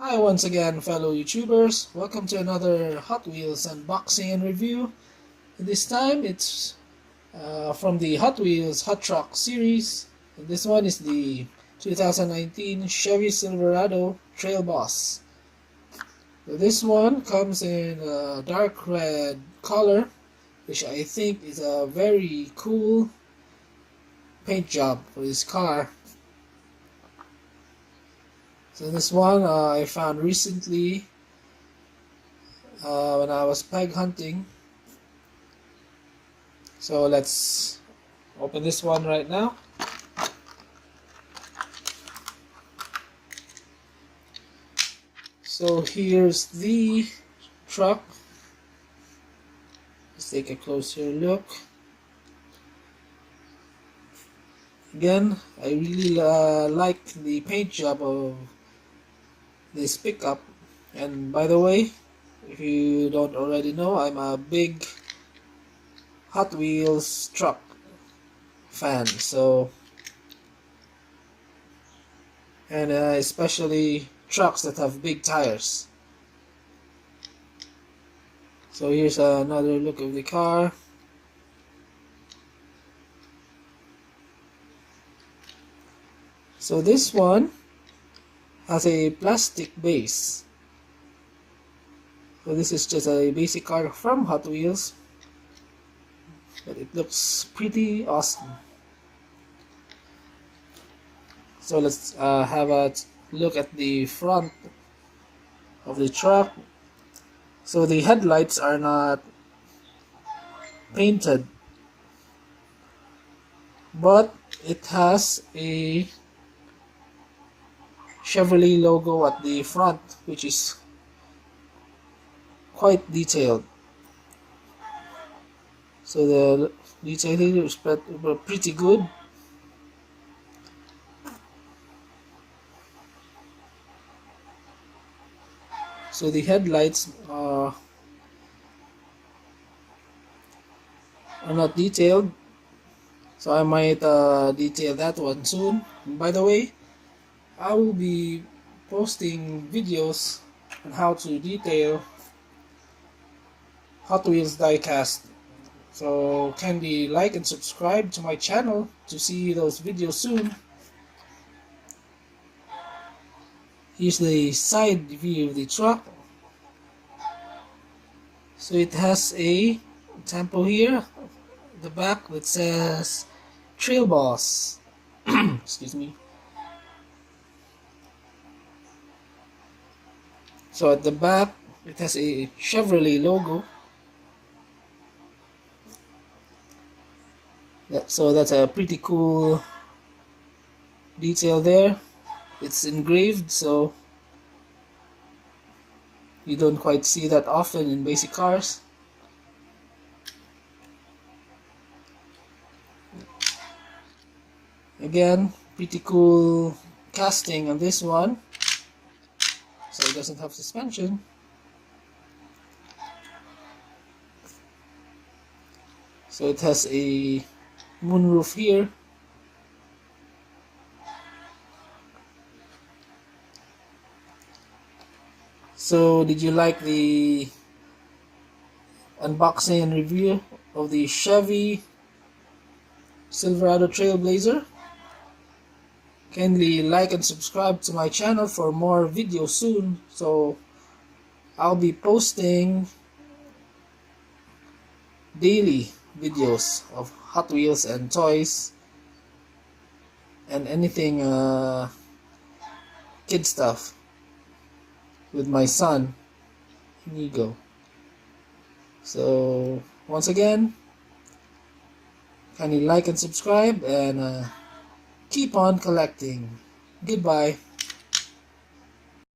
Hi once again, fellow YouTubers. Welcome to another Hot Wheels unboxing and review. This time it's from the Hot Wheels Hot Truck series. This one is the 2019 Chevy Silverado TrailBoss. This one comes in a dark red color, which I think is a very cool paint job for this car. So this one I found recently when I was peg hunting. So let's open this one right now. So here's the truck. Let's take a closer look. Again, I really like the paint job of this pickup. And by the way, if you don't already know, I'm a big Hot Wheels truck fan, and especially trucks that have big tires. So here's another look of the car. So this one has a plastic base. So this is just a basic car from Hot Wheels, but it looks pretty awesome. So let's have a look at the front of the truck. So the headlights are not painted, but it has a Chevrolet logo at the front, which is quite detailed. So the detailing is pretty good. So the headlights are not detailed, so I might detail that one soon. And by the way, I will be posting videos on how to detail Hot Wheels diecast. So kindly like and subscribe to my channel to see those videos soon. Here's the side view of the truck. So it has a tempo here at the back that says TrailBoss. Excuse me. So at the back it has a Chevrolet logo. So that's a pretty cool detail there. It's engraved, so you don't quite see that often in basic cars. Again, pretty cool casting on this one. So it doesn't have suspension. So it has a moonroof here. So did you like the unboxing and review of the Chevy Silverado Trailblazer? Kindly like and subscribe to my channel for more videos soon. So I'll be posting daily videos of Hot Wheels and toys and anything kid stuff with my son Inigo. So once again, kindly like and subscribe and keep on collecting. Goodbye.